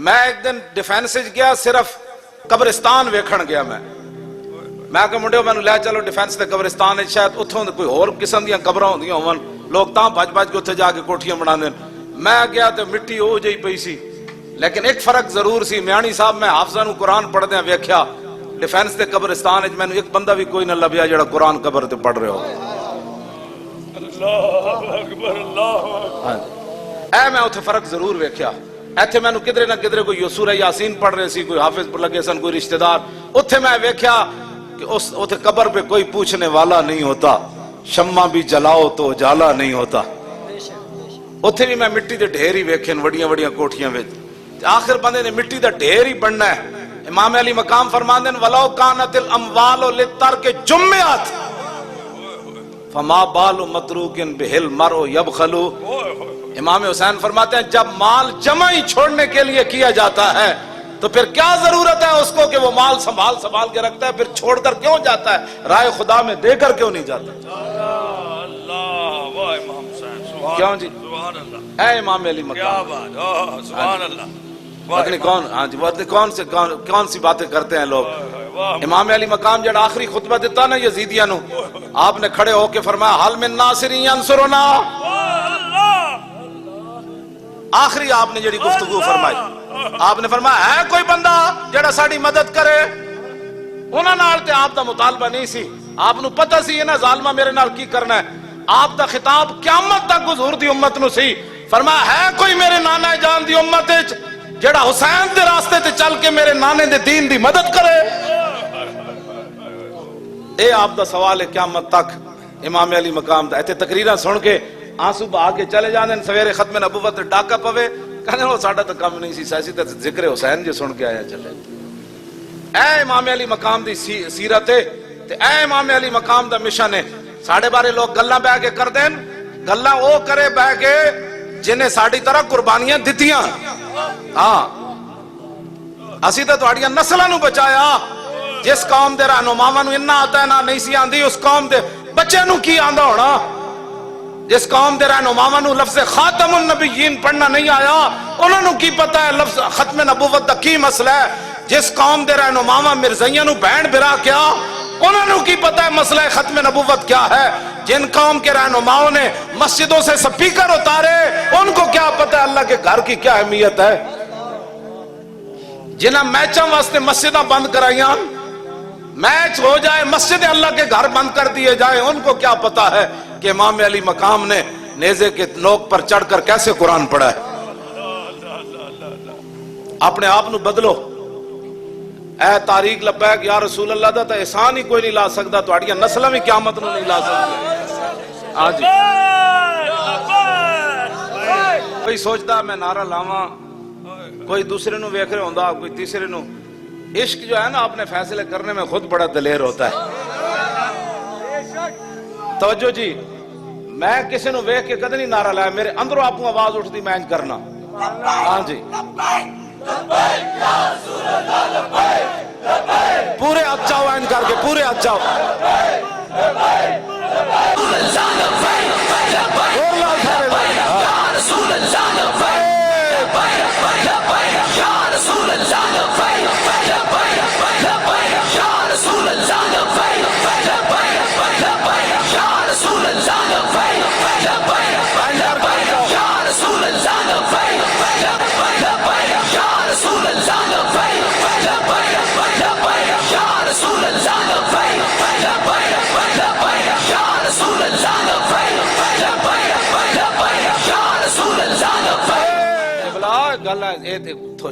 میں ایک دن ڈیفینس گیا, صرف قبرستان ویکھن گیا. میں کہ منڈیو میں لے چلو ڈیفینس تے قبرستان ہے, شاید اتھوں کوئی اور قسم دیاں قبراں ہوندیاں ہون, لوگ تاں بھج کے اتھے جا کے کوٹھیاں بنا دین. میں گیا تے مٹی ہو جئی پئی سی, لیکن ایک فرق ضرور سی. میانی صاحب میں حافظاں نو قرآن پڑھدیاں ویکھیا ڈیفینس تے قبرستان وچ, مینوں ایک بندہ بھی کوئی نہ لبیا جڑا قرآن قبر تے پڑھ رہا ہو. اللہ اکبر اللہ اکبر. اے میں اتھے فرق ضرور ویکھیا. ایتھے مینوں کدھر نہ کدھر کوئی سورہ یاسین پڑھ رہے سی, کوئی حافظ لگے سن, کوئی رشتہ دار. اتھے میں ویکھیا کہ اس اتھے قبر پہ کوئی پوچھنے والا نہیں ہوتا, شمع بھی جلاؤ تو اجالا نہیں ہوتا. اتھے بھی میں مٹی دے ڈھیر ہی ویکھن وڈیاں وڈیاں کوٹھیاں وچ. آخر بندے نے مٹی دا ڈھیر ہی بننا ہے. امام علی مقام فرماندے ہیں ولو کانت الاموال للترک جمعت فما بال متروک بہل مرء یبخل. امام حسین فرماتے ہیں جب مال جمع ہی چھوڑنے کے لیے کیا جاتا ہے تو پھر کیا ضرورت ہے اس کو کہ وہ مال سنبھال کے رکھتا ہے, پھر چھوڑ کر کیوں جاتا ہے, رائے خدا میں دے کر کیوں نہیں جاتا. کیوں جی, اے امام علی مقام, سبحان اللہ. کون, ہاں جی, کون سی باتیں کرتے ہیں لوگ. امام علی مقام جڑا آخری خطبہ دیتا نا یزیدیاں نو, آپ نے کھڑے ہو کے فرمایا حل من ناصر ینصرنا. آخری آپ نے جڑی گفتگو فرمائی, آپ نے فرمایا ہے کوئی بندہ جڑا ساڑی مدد کرے. انہاں نال تے آپ دا مطالبہ نہیں سی, آپ نو پتہ سی انہاں ظالمہ میرے نال کی کرنا ہے. آپ دا خطاب قیامت تک حضور دی امت نو سی. فرمایا ہے کوئی میرے نانا جان دی امت وچ جڑا حسین دے راستے تے چل کے میرے نانے دے دین دی مدد کرے. اے آپ دا سوال ہے قیامت تک. امام علی مقام دا ایتھے تقریراں سن کے آنسو بہا کے چلے جاندے, سویرے ختم نبوت ڈاکا پوے, کہنے وہ ساڈا تو کم نہیں سی, سیاسی تے ذکر حسین جو سن کے آیا چلے. اے امام علی مقام دی سیرت ہے تے اے امام علی مقام دا مشن ہے. ساڈے بارے لوگ گلاں بہ کے کر دین, گلاں او کرے بہ کے جنہیں ساڈی طرح قربانیاں دتیاں. ہاں اسی تے تہاڈیاں نسلاں نو بچایا. جس قوم دے رہنماواں نو اتنا آتا ہے نہ نہیں سی آندی, اس قوم دے بچے نو کی آندا ہونا. جس قوم دے رہنماواں نو لفظ خاتم النبیین پڑھنا نہیں آیا, انہاں نو کی پتہ ہے لفظ ختم نبوت دا کی مسئلہ ہے. جس قوم دے رہنماواں مرزائیاں نو بہن برا کیا, انہاں نو کی پتہ ہے مسئلہ ختم نبوت کیا ہے. جن قوم کے رہنماؤں نے مسجدوں سے سپیکر اتارے, ان کو کیا پتہ ہے اللہ کے گھر کی کیا اہمیت ہے. جنہاں میچاں واسطے مسجداں بند کرائیاں, میچ ہو جائے مسجد اللہ کے گھر بند کر دیے جائیں, ان کو کیا پتا ہے کہ امام علی مقام نے نیزے کے نوک پر چڑھ کر کیسے قرآن پڑھا ہے. اپنے آپ نو بدلو. اے تاریخ لبیک یا رسول اللہ دا تا احسان ہی کوئی نہیں لا سکتا, تو اڑیاں نسلیں بھی قیامت نو نہیں لا سکتی. ہاں جی, کوئی سوچتا میں نعرہ لاواں, کوئی دوسرے نو ویکھ رہے ہوندا, کوئی تیسرے نو. عشق جو ہے نا اپنے فیصلے کرنے میں خود بڑا دلیر ہوتا ہے. توجہ جی, میں کسی نو ویکھ کے کدے نہیں نعرہ لایا, میرے اندروں آپ کو آواز اٹھتی میں انج کرنا. ہاں جی, پورے ہاتھ جاؤ انج کر کے, پورے ہاتھ جاؤ.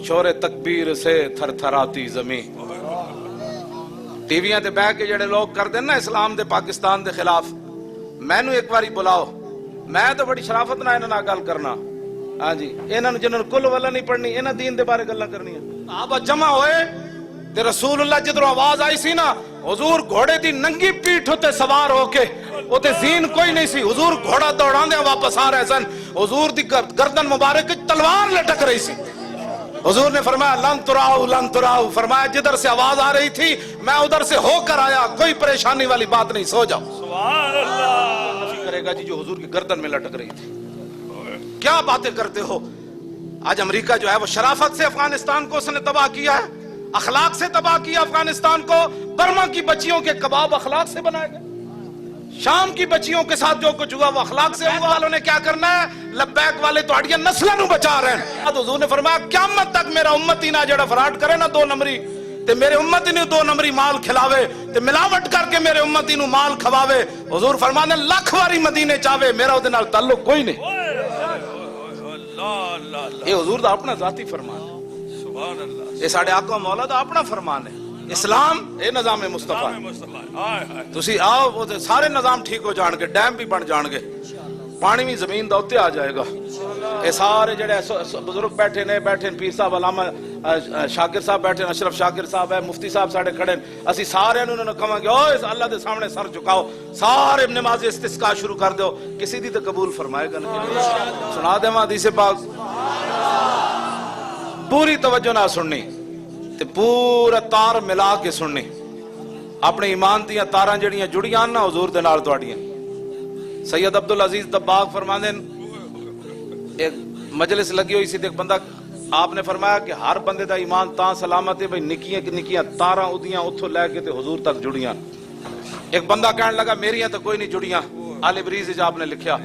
چھوڑے تکبیر سے تھر تھراتی زمین. ٹی ویاں تے بیٹھ کے جڑے لوگ کر دیں نا اسلام دے پاکستان دے خلاف, میں نو ایک باری بلاؤ, میں تو بڑی شرافت نہ انہاں نال گل کرنا. ہاں جی, انہاں نو جنہاں کل والا نہیں پڑھنی, انہاں دین دے بارے گلاں کرنیاں. آپ جمع ہوئے تے رسول اللہ جدروں آواز آئی سی نا, حضور گھوڑے دی ننگی پیٹھ تے سوار ہو کے, وہ تے زین کوئی نہیں سی, حضور گھوڑا دوڑاندے واپس آ رہے سن. حضور دی گردن مبارک تلوار لٹک رہی سی. حضور نے فرمایا لن تراؤ لن تراؤ, فرمایا جدھر سے آواز آ رہی تھی میں ادھر سے ہو کر آیا, کوئی پریشانی والی بات نہیں, سو جاؤ. سبحان اللہ. کرے گا جی جو حضور کی گردن میں لٹک رہی تھی. کیا باتیں کرتے ہو. آج امریکہ جو ہے وہ شرافت سے افغانستان کو اس نے تباہ کیا ہے, اخلاق سے تباہ کیا افغانستان کو. برما کی بچیوں کے کباب اخلاق سے بنائے گئے, شام کی بچیوں کے ساتھ جو کچھ ہوا وہ اخلاق سے ہوا. والوں نے کیا کرنا ہے, لبیک والے تو اڑیاں نسلوں نو بچا رہے ہیں. حضور نے فرمایا قیامت تک میرا امتی نہ جڑا فراڈ کرے نا 2 نمبری, تے میرے امتی نے 2 نمبری مال کھلاوے تے ملاوٹ کر کے میرے امتی نو مال کھواوے, حضور فرمانے لاکھ واری مدینے چاہے میرا وہ نال تعلق کوئی نہیں. یہ حضور دا اپنا ذاتی فرمان ہے, یہ ساڑھے آقا مولا دا اپنا فرمان ہے. اسلام اے نظام مصطفیٰ, تسی آؤ وہ سارے نظام ٹھیک ہو جان گے, ڈیم بھی بن جان گے, پانی بھی زمین دا اتے آ جائے گا. یہ سارے جڑے بزرگ بیٹھے نے پیر صاحب علامہ شاکر صاحب بیٹھے, اشرف شاکر صاحب ہے, مفتی صاحب ساڑے کھڑے, اسی سارے انہوں نے کہا کہ اوہ اللہ دے سامنے سر جھکاؤ, سارے نماز استسقاء شروع کر دو, کسی دی تو قبول فرمائے گا نہیں. سنا دے ماں حدیث پاک پوری توجہ نہ سننی تے پورا تار ملا کے سننی. اپنے ایمان دیاں تاراں جڑیاں جڑیاں نا حضور دے نال تواڈیاں. سید عبدالعزیز دباغ فرماندے ایک مجلس لگی ہوئی سی, ایک بندہ آپ نے فرمایا کہ ہر بندے دا ایمان تاں سلامت ہے بھئی نکیاں نکیاں تاراں اودیاں اتھوں لے کے تے حضور تک جڑیاں. ایک بندہ کہنے لگا میریاں تو کوئی نہیں جڑیاں. آل بریز وچ آپ نے لکھیا,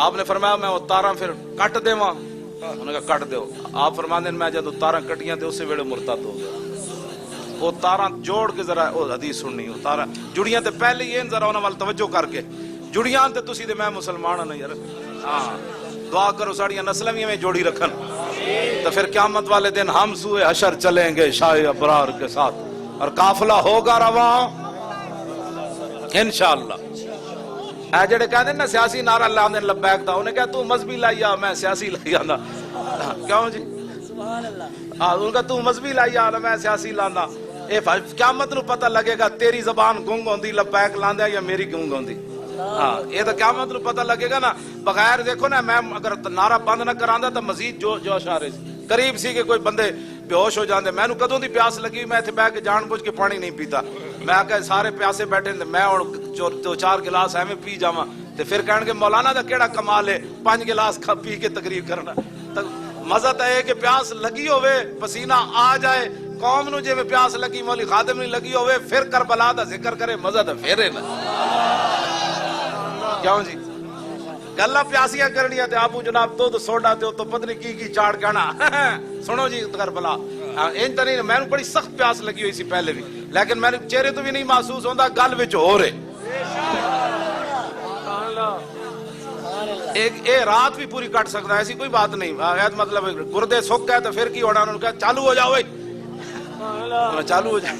آپ نے فرمایا میں وہ تاراں پھر کٹ دیواں, انہوں نے کہا کٹ دیو. آپ فرماندے میں جدوں تاراں کٹیاں تے اسی ویلے مرتد ہو گیا. وہ تاراں جوڑ کے ذرا وہ حدیث سننی, وہ تاراں جڑیاں تے پہلے ہی ذرا انہاں وال توجہ کر کے جڑیاں تے تسی تے میں مسلمان نہیں یار. ہاں دعا کرو ساڑیاں نسلیں بھی ہمیں جوڑی رکھن, تو پھر قیامت والے دن ہم سوئے حشر چلیں گے شاہ ابرار کے ساتھ, اور قافلہ ہوگا رواں انشاءاللہ. اے جڑے کہندے نا سیاسی نعرہ لاندے لبیک دا, انہیں کہا تو مذہبی لائی آ میں سیاسی لائی آندا. کیوں جی سبحان اللہ, ہاں ان کا تو مذہبی لائی آ میں سیاسی لاندا. اے قیامت نو پتہ لگے گا تیری زبان گنگ ہوندی لبیک لاندا یا میری گنگ ہوندی. ہاں یہ تو قیامت نو پتہ لگے گا نا. بغیر دیکھو نا میں اگر نعرہ بند نہ کراندا تو مزید جوش آ رہے سی. قریب سی کہ کوئی بندے بے ہوش ہو جاندے. میں نو کدوں دی پیاس لگی, میں اتنے بیٹھ کے جان بوجھ کے پانی نہیں پیتا. میں کہ سارے پیاسے بیٹھے میں ہن 2-4 گلاس ایویں پی جاواں تے پھر کہن گے مولانا دا کیڑا کمال ہے 5 گلاس پی کے تقریر کرنا. مزہ تو ہے کہ پیاس لگی ہوئے پسینہ آ جائے. قوم نو جے میں پیاس لگی مولی خادم نہیں لگی ہوئے پھر کربلا دا ذکر کرے, مزہ تو پھر ہے نا. کیوں جی گلا پیاسیاں کرنیاں تے آبو جناب تو سوڈا تے تو پتہ نہیں کی چاڑ کہنا. سنو جی کربلا این تو نہیں, میں بڑی سخت پیاس لگی ہوئی سی پہلے بھی, لیکن میں چہرے تو بھی نہیں محسوس ہوندا, گل وچ ہو رہے. ایک اے رات بھی پوری کٹ سکتا ہے, ایسی کوئی بات نہیں. مطلب گردے سک گئے تو پھر کی ہونا, انہوں نے کہا چالو ہو جاؤ, چالو ہو جاؤ.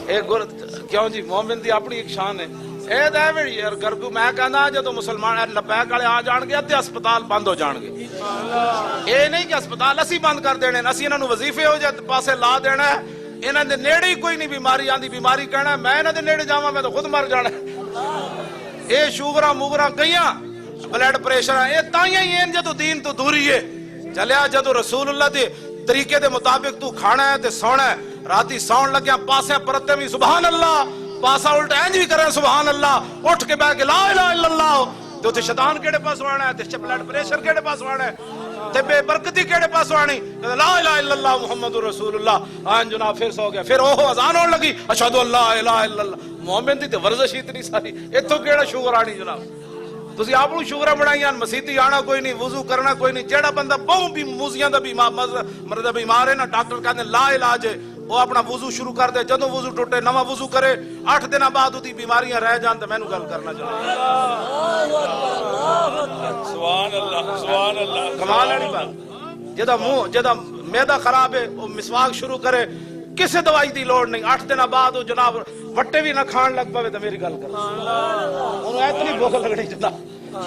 ایک کیوں جی مومن دی اپنی ایک شان ہے. اے دے یار گرگو میں کہنا جدو مسلمان لبیک والے آ جان گے تے ہسپتال بند ہو جان گے. اے نہیں کہ ہسپتال اسی بند کر دینے, اسی انہاں نو وظیفے ہو جائے پاسے لا دینا ہے. انہاں دے نیڑے ہی کوئی نہیں بیماری آندی, بیماری کہنا میں انہاں دے نیڑے جاواں میں تو خود مر جانا. اے شوگراں موگراں گئیاں بلڈ پریشر اے تائیاں ہی ہیں جدو دین تو دوری ہے. چلیا جدو رسول اللہ دے طریقے دے مطابق تو کھانا ہے تے سونا ہے, راتی سون لگیا پاسے پرتے بھی سبحان اللہ, پاسا الٹا انج بھی کرے سبحان اللہ, اٹھ کے بیٹھ کے لا الہ الا اللہ, تے تے شیطان کیڑے پاس آنا ہے, تے بلڈ پریشر کیڑے پاس آنا ہے, تے بے برکتی کیڑے پاس آنی, لا الہ الا اللہ محمد رسول اللہ. ہاں جناب پھر سو گیا, پھر اوہ اذان ہون لگی اشہد ان لا الہ الا اللہ. مومن دی تے ورزش اتنی ساری, ایتھوں کیڑا شوگر آنی جناب. تسی آپ کو شوگر بنائیاں, مسیتی آنا کوئی نہیں, وضو کرنا کوئی نہیں. جیڑا بندہ بہت بھی موزیاں دا مرد بیمار ہے نا, ڈاکٹر کہتے لا علاج ہے, وہ اپنا وضو شروع کر دے, جدوں وضو ٹوٹے نواں وضو کرے, 8 دن بعد اودی بیماریاں رہ جان. تے مینوں گل کرنا چاہیے. سبحان اللہ سبحان اللہ, کمال ہے نہیں بات. جدا منہ جدا معدہ خراب ہے وہ مسواک شروع کرے, کسی دوائی دی لوڑ نہیں. 8 دن بعد وہ جناب وٹے بھی نہ کھان لگ پوے تو میری گل کر. انہوں اتنی بھوک لگنی جناب.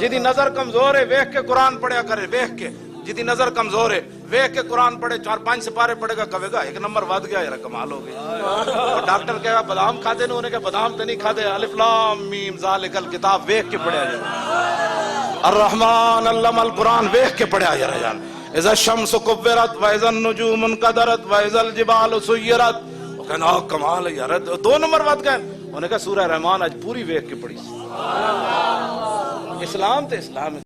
جدی نظر کمزور ہے ویکھ کے قرآن پڑھیا کرے, ویکھ کے. جدی نظر کمزور ہے ویکھ کے قرآن پڑھے, 4-5 سپارے پڑھے گا, کہے گا 1 نمبر ود گیا یار, کمال ہو گئی. اور ڈاکٹر کہے گا بادام کھاتے نے, انہیں کہا بادام تو نہیں کھاتے, الف لام میم ذالک الکتاب ویکھ کے پڑھیا جائے. الرحمن علم القرآن ویکھ کے پڑھیا جائے. اذا الشمس کورت واذا النجوم انکدرت واذا الجبال سیرت. وہ کہنا کمال ہے یار, 2 نمبر ود گئے. انہیں کہا سورہ رحمان آج پوری ویکھ کے پڑھی. اسلام تے اسلام